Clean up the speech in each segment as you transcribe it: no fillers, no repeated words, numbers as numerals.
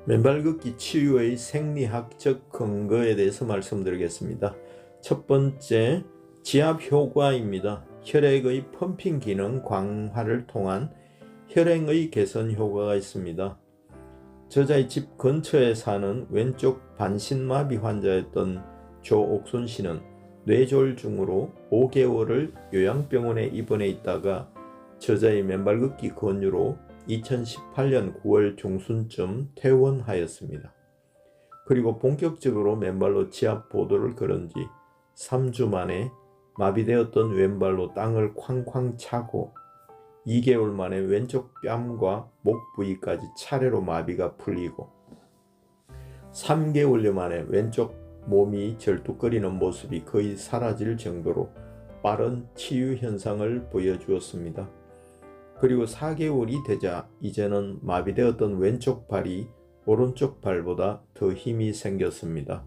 맨발 걷기 치유의 생리학적 근거에 대해서 말씀드리겠습니다. 첫 번째, 지압 효과입니다. 혈액의 펌핑 기능 강화를 통한 혈행의 개선 효과가 있습니다. 저자의 집 근처에 사는 왼쪽 반신마비 환자였던 조옥순 씨는 뇌졸중으로 5개월을 요양병원에 입원해 있다가 저자의 맨발 걷기 권유로 2018년 9월 중순쯤 퇴원하였습니다. 그리고 본격적으로 맨발로 지압 보도를 걸은 지 3주 만에 마비되었던 왼발로 땅을 쾅쾅 차고 2개월 만에 왼쪽 뺨과 목 부위까지 차례로 마비가 풀리고 3개월여 만에 왼쪽 몸이 절뚝거리는 모습이 거의 사라질 정도로 빠른 치유 현상을 보여주었습니다. 그리고 4개월이 되자 이제는 마비되었던 왼쪽 발이 오른쪽 발보다 더 힘이 생겼습니다.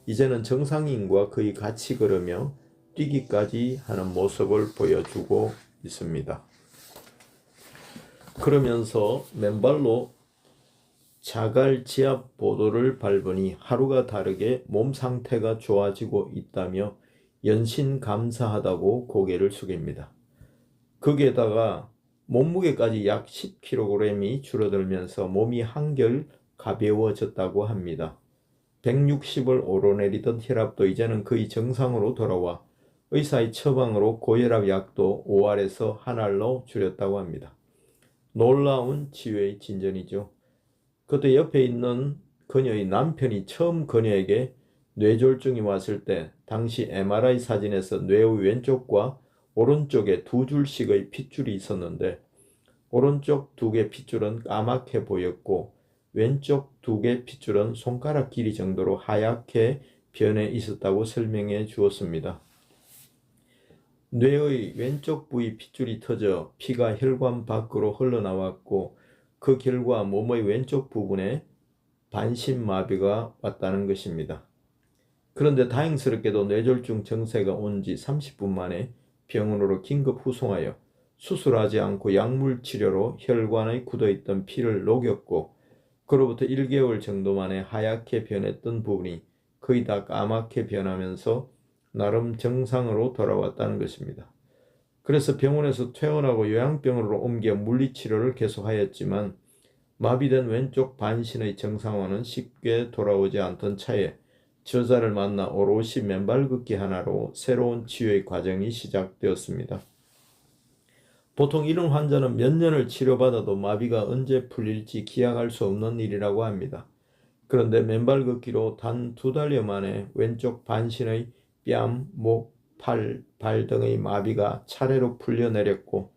이제는 정상인과 거의 같이 걸으며 뛰기까지 하는 모습을 보여주고 있습니다. 그러면서 맨발로 자갈 지압 보도를 밟으니 하루가 다르게 몸 상태가 좋아지고 있다며 연신 감사하다고 고개를 숙입니다. 거기에다가 몸무게까지 약 10kg이 줄어들면서 몸이 한결 가벼워졌다고 합니다. 160을 오르내리던 혈압도 이제는 거의 정상으로 돌아와 의사의 처방으로 고혈압 약도 5알에서 1알로 줄였다고 합니다. 놀라운 치유의 진전이죠. 그때 옆에 있는 그녀의 남편이 처음 그녀에게 뇌졸중이 왔을 때 당시 MRI 사진에서 뇌의 왼쪽과 오른쪽에 2줄씩의 핏줄이 있었는데 오른쪽 2개 핏줄은 까맣게 보였고 왼쪽 2개 핏줄은 손가락 길이 정도로 하얗게 변해 있었다고 설명해 주었습니다. 뇌의 왼쪽 부위 핏줄이 터져 피가 혈관 밖으로 흘러나왔고 그 결과 몸의 왼쪽 부분에 반신마비가 왔다는 것입니다. 그런데 다행스럽게도 뇌졸중 증세가 온 지 30분 만에 병원으로 긴급 후송하여 수술하지 않고 약물 치료로 혈관에 굳어있던 피를 녹였고 그로부터 1개월 정도 만에 하얗게 변했던 부분이 거의 다 까맣게 변하면서 나름 정상으로 돌아왔다는 것입니다. 그래서 병원에서 퇴원하고 요양병원으로 옮겨 물리치료를 계속하였지만 마비된 왼쪽 반신의 정상화는 쉽게 돌아오지 않던 차에 저자를 만나 오롯이 맨발 걷기 하나로 새로운 치유의 과정이 시작되었습니다. 보통 이런 환자는 몇 년을 치료받아도 마비가 언제 풀릴지 기약할 수 없는 일이라고 합니다. 그런데 맨발 걷기로 단 2달여 만에 왼쪽 반신의 뺨, 목, 팔, 발 등의 마비가 차례로 풀려내렸고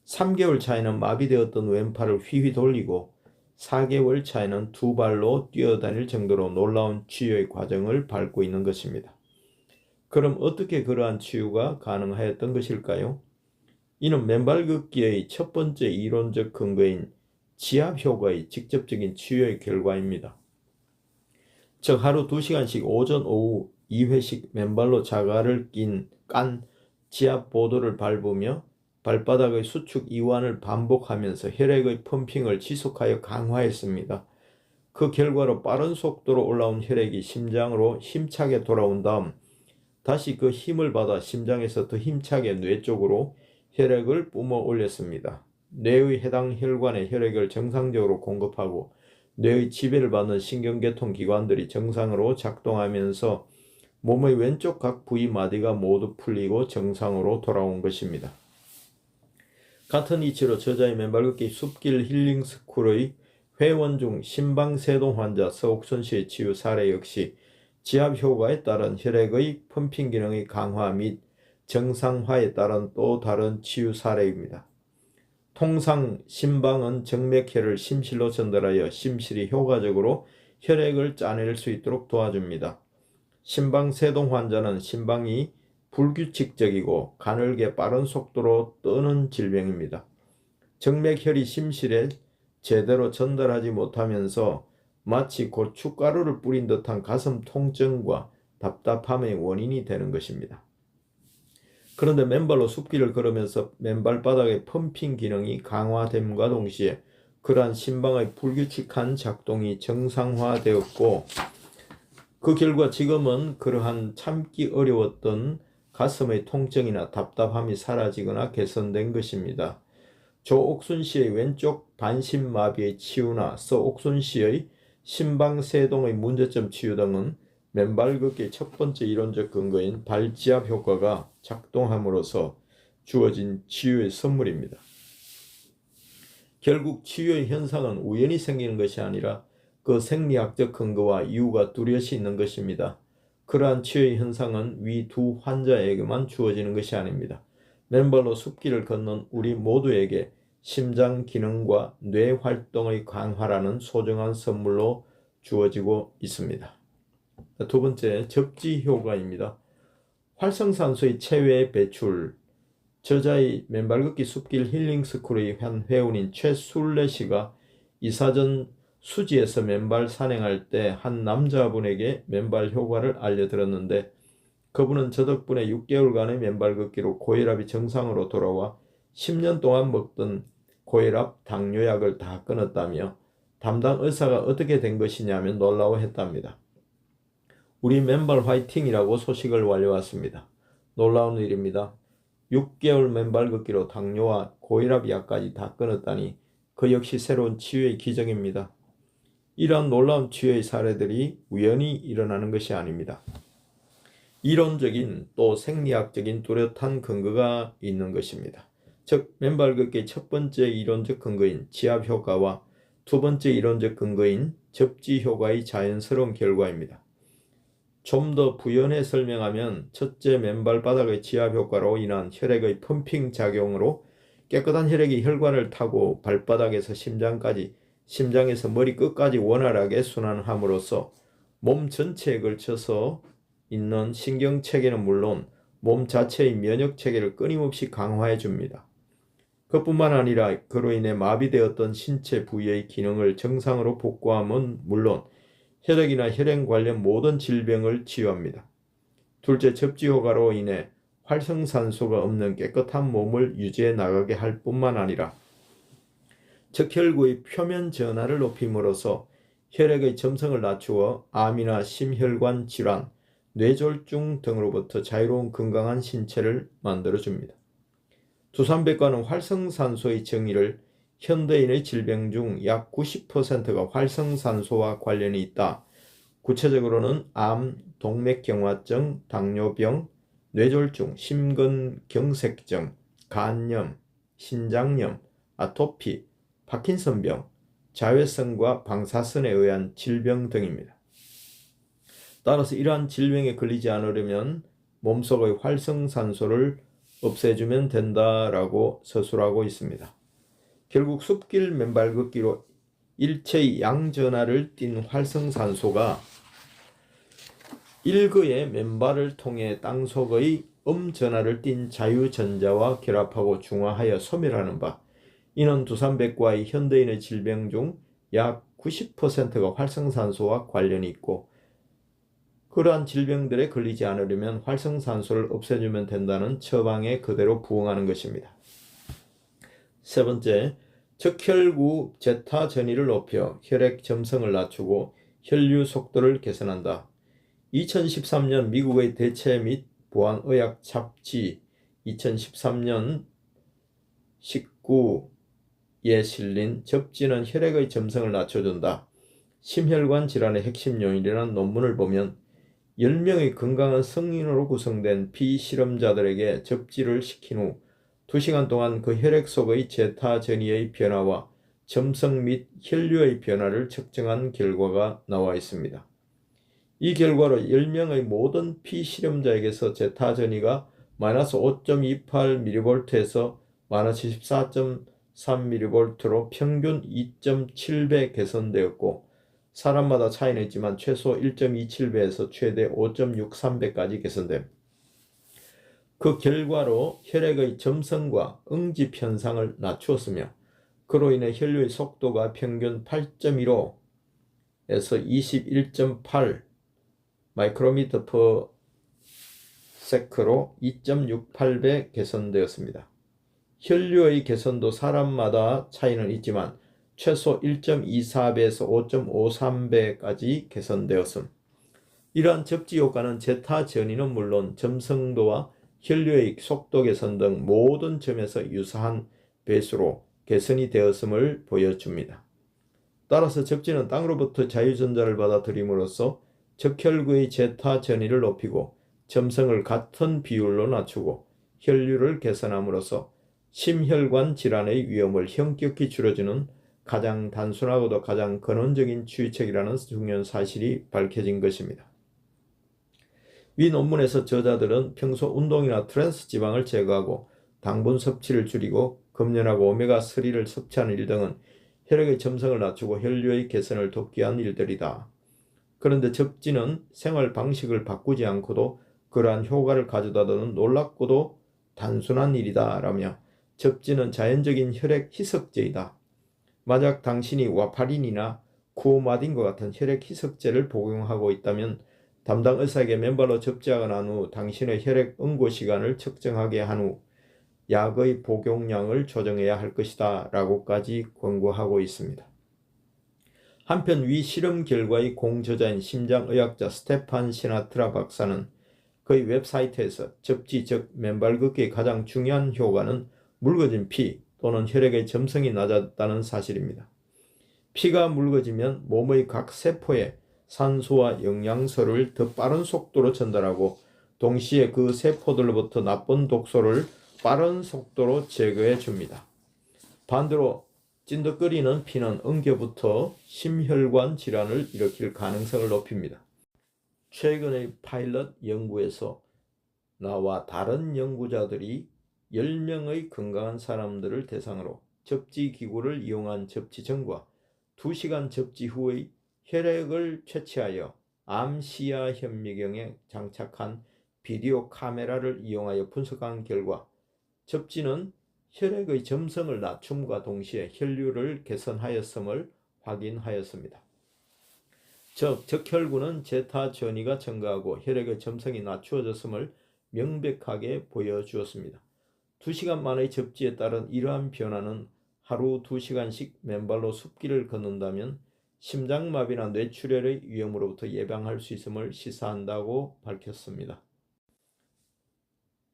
3개월 차에는 마비되었던 왼팔을 휘휘 돌리고 4개월 차에는 2발로 뛰어다닐 정도로 놀라운 치유의 과정을 밟고 있는 것입니다. 그럼 어떻게 그러한 치유가 가능하였던 것일까요? 이는 맨발 걷기의 첫 번째 이론적 근거인 지압 효과의 직접적인 치유의 결과입니다. 즉 하루 2시간씩 오전 오후 2회씩 맨발로 자갈을 깐 지압 보도를 밟으며 발바닥의 수축 이완을 반복하면서 혈액의 펌핑을 지속하여 강화했습니다. 그 결과로 빠른 속도로 올라온 혈액이 심장으로 힘차게 돌아온 다음 다시 그 힘을 받아 심장에서 더 힘차게 뇌 쪽으로 혈액을 뿜어 올렸습니다. 뇌의 해당 혈관에 혈액을 정상적으로 공급하고 뇌의 지배를 받는 신경계통 기관들이 정상으로 작동하면서 몸의 왼쪽 각 부위 마디가 모두 풀리고 정상으로 돌아온 것입니다. 같은 이치로 저자의 맨발 걷기 숲길 힐링 스쿨의 회원 중 심방세동 환자 서옥순 씨의 치유 사례 역시 지압 효과에 따른 혈액의 펌핑 기능의 강화 및 정상화에 따른 또 다른 치유 사례입니다. 통상 심방은 정맥혈을 심실로 전달하여 심실이 효과적으로 혈액을 짜낼 수 있도록 도와줍니다. 심방세동 환자는 심방이 불규칙적이고 가늘게 빠른 속도로 뜨는 질병입니다. 정맥혈이 심실에 제대로 전달하지 못하면서 마치 고춧가루를 뿌린 듯한 가슴 통증과 답답함의 원인이 되는 것입니다. 그런데 맨발로 숲길을 걸으면서 맨발바닥의 펌핑 기능이 강화됨과 동시에 그러한 심방의 불규칙한 작동이 정상화되었고 그 결과 지금은 그러한 참기 어려웠던 가슴의 통증이나 답답함이 사라지거나 개선된 것입니다. 조옥순 씨의 왼쪽 반신마비의 치유나 서옥순 씨의 심방세동의 문제점 치유 등은 맨발 걷기의 첫 번째 이론적 근거인 발지압 효과가 작동함으로써 주어진 치유의 선물입니다. 결국 치유의 현상은 우연히 생기는 것이 아니라 그 생리학적 근거와 이유가 뚜렷이 있는 것입니다. 그러한 치유의 현상은 위 두 환자에게만 주어지는 것이 아닙니다. 맨발로 숲길을 걷는 우리 모두에게 심장 기능과 뇌 활동의 강화라는 소중한 선물로 주어지고 있습니다. 두 번째, 접지 효과입니다. 활성산소의 체외 배출. 저자의 맨발 걷기 숲길 힐링 스쿨의 한 회원인 최술래 씨가 이사전 수지에서 맨발 산행할 때 한 남자분에게 맨발 효과를 알려들었는데 그분은 저 덕분에 6개월간의 맨발 걷기로 고혈압이 정상으로 돌아와 10년 동안 먹던 고혈압 당뇨약을 다 끊었다며 담당 의사가 어떻게 된 것이냐며 놀라워했답니다. 우리 맨발 화이팅이라고 소식을 알려왔습니다. 놀라운 일입니다. 6개월 맨발 걷기로 당뇨와 고혈압 약까지 다 끊었다니 그 역시 새로운 치유의 기적입니다. 이러한 놀라운 치유의 사례들이 우연히 일어나는 것이 아닙니다. 이론적인 또 생리학적인 뚜렷한 근거가 있는 것입니다. 즉 맨발 걷기의 첫 번째 이론적 근거인 지압 효과와 두 번째 이론적 근거인 접지 효과의 자연스러운 결과입니다. 좀 더 부연해 설명하면 첫째 맨발 바닥의 지압 효과로 인한 혈액의 펌핑 작용으로 깨끗한 혈액이 혈관을 타고 발바닥에서 심장까지 심장에서 머리 끝까지 원활하게 순환함으로써 몸 전체에 걸쳐서 있는 신경체계는 물론 몸 자체의 면역체계를 끊임없이 강화해 줍니다. 그뿐만 아니라 그로 인해 마비되었던 신체 부위의 기능을 정상으로 복구함은 물론 혈액이나 혈행 관련 모든 질병을 치유합니다. 둘째, 접지 효과로 인해 활성산소가 없는 깨끗한 몸을 유지해 나가게 할 뿐만 아니라 적혈구의 표면 전하를 높임으로써 혈액의 점성을 낮추어 암이나 심혈관 질환, 뇌졸중 등으로부터 자유로운 건강한 신체를 만들어줍니다. 두산백과는 활성산소의 정의를 현대인의 질병 중 약 90%가 활성산소와 관련이 있다. 구체적으로는 암, 동맥경화증, 당뇨병, 뇌졸중, 심근경색증, 간염, 신장염, 아토피, 파킨슨병, 자외선과 방사선에 의한 질병 등입니다. 따라서 이러한 질병에 걸리지 않으려면 몸속의 활성산소를 없애주면 된다라고 서술하고 있습니다. 결국 숲길 맨발 걷기로 일체의 양전하를 띤 활성산소가 일거의 맨발을 통해 땅속의 음전하를 띤 자유전자와 결합하고 중화하여 소멸하는 바, 이는 두산백과의 현대인의 질병 중 약 90%가 활성산소와 관련이 있고 그러한 질병들에 걸리지 않으려면 활성산소를 없애주면 된다는 처방에 그대로 부응하는 것입니다. 세 번째, 적혈구 제타 전이를 높여 혈액 점성을 낮추고 혈류 속도를 개선한다. 2013년 미국의 대체 및 보안의학 잡지 2013년 19에 실린 접지는 혈액의 점성을 낮춰준다. 심혈관 질환의 핵심 요인이라는 논문을 보면 10명의 건강한 성인으로 구성된 피실험자들에게 접지를 시킨 후 2시간 동안 그 혈액 속의 제타 전이의 변화와 점성 및 혈류의 변화를 측정한 결과가 나와 있습니다. 이 결과로 10명의 모든 피실험자에게서 제타 전이가 마이너스 5.28mV에서 마이너스 14.3mV로 평균 2.7배 개선되었고 사람마다 차이는 있지만 최소 1.27배에서 최대 5.63배까지 개선됨. 그 결과로 혈액의 점성과 응집 현상을 낮추었으며 그로 인해 혈류의 속도가 평균 8.15에서 21.8 마이크로미터 퍼 세크로 2.68배 개선되었습니다. 혈류의 개선도 사람마다 차이는 있지만 최소 1.24배에서 5.53배까지 개선되었음. 이러한 접지 효과는 제타 전이는 물론 점성도와 혈류의 속도 개선 등 모든 점에서 유사한 배수로 개선이 되었음을 보여줍니다. 따라서 접지는 땅으로부터 자유전자를 받아들임으로써 적혈구의 제타 전이를 높이고 점성을 같은 비율로 낮추고 혈류를 개선함으로써 심혈관 질환의 위험을 현격히 줄여주는 가장 단순하고도 가장 근원적인 치유책이라는 중요한 사실이 밝혀진 것입니다. 위 논문에서 저자들은 평소 운동이나 트랜스 지방을 제거하고 당분 섭취를 줄이고 금연하고 오메가3를 섭취하는 일 등은 혈액의 점성을 낮추고 혈류의 개선을 돕기 위한 일들이다. 그런데 접지는 생활 방식을 바꾸지 않고도 그러한 효과를 가져다주는 놀랍고도 단순한 일이다 라며 접지는 자연적인 혈액 희석제이다. 만약 당신이 와파린이나 쿠오마딘과 같은 혈액 희석제를 복용하고 있다면 담당 의사에게 맨발로 접지하고 난 후 당신의 혈액 응고 시간을 측정하게 한 후 약의 복용량을 조정해야 할 것이다 라고까지 권고하고 있습니다. 한편 위 실험 결과의 공저자인 심장의학자 스테판 시나트라 박사는 그의 웹사이트에서 접지 즉 맨발 걷기의 가장 중요한 효과는 묽어진 피 또는 혈액의 점성이 낮았다는 사실입니다. 피가 묽어지면 몸의 각 세포에 산소와 영양소를 더 빠른 속도로 전달하고 동시에 그 세포들로부터 나쁜 독소를 빠른 속도로 제거해 줍니다. 반대로 찐득거리는 피는 엉겨붙어 심혈관 질환을 일으킬 가능성을 높입니다. 최근의 파일럿 연구에서 나와 다른 연구자들이 10명의 건강한 사람들을 대상으로 접지 기구를 이용한 접지 전과 2시간 접지 후의 혈액을 채취하여 암 시야 현미경에 장착한 비디오 카메라를 이용하여 분석한 결과 접지는 혈액의 점성을 낮춤과 동시에 혈류를 개선하였음을 확인하였습니다. 즉, 적혈구는 제타 전이가 증가하고 혈액의 점성이 낮추어졌음을 명백하게 보여주었습니다. 2시간 만의 접지에 따른 이러한 변화는 하루 2시간씩 맨발로 숲길을 걷는다면 심장마비나 뇌출혈의 위험으로부터 예방할 수 있음을 시사한다고 밝혔습니다.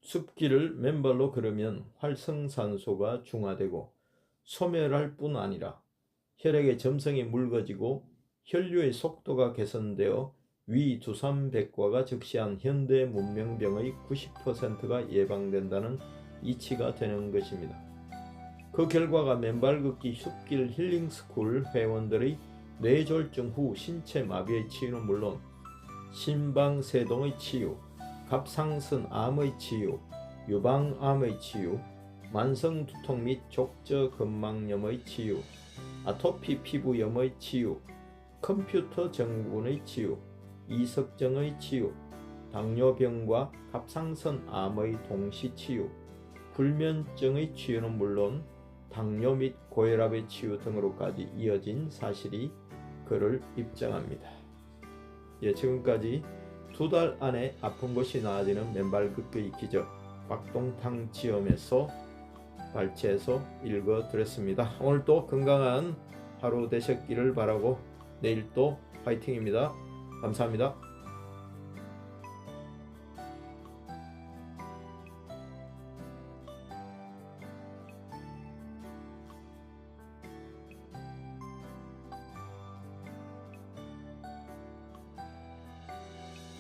숲길을 맨발로 걸으면 활성산소가 중화되고 소멸할 뿐 아니라 혈액의 점성이 묽어지고 혈류의 속도가 개선되어 위 두삼백과가 적시한 현대 문명병의 90%가 예방된다는 이치가 되는 것입니다. 그 결과가 맨발 걷기 숲길 힐링스쿨 회원들의 뇌졸중 후 신체 마비의 치유는 물론 심방세동의 치유, 갑상선 암의 치유, 유방암의 치유, 만성두통 및 족저근막염의 치유, 아토피 피부염의 치유, 컴퓨터 증후군의 치유, 이석증의 치유, 당뇨병과 갑상선 암의 동시 치유, 불면증의 치유는 물론 당뇨 및 고혈압의 치유 등으로까지 이어진 사실이 그를 입증합니다. 지금까지 2달 안에 아픈 것이 나아지는 맨발 걷기의 기적 박동탕 지엄에서 발췌해서 읽어드렸습니다. 오늘도 건강한 하루 되셨기를 바라고 내일 또 파이팅입니다. 감사합니다.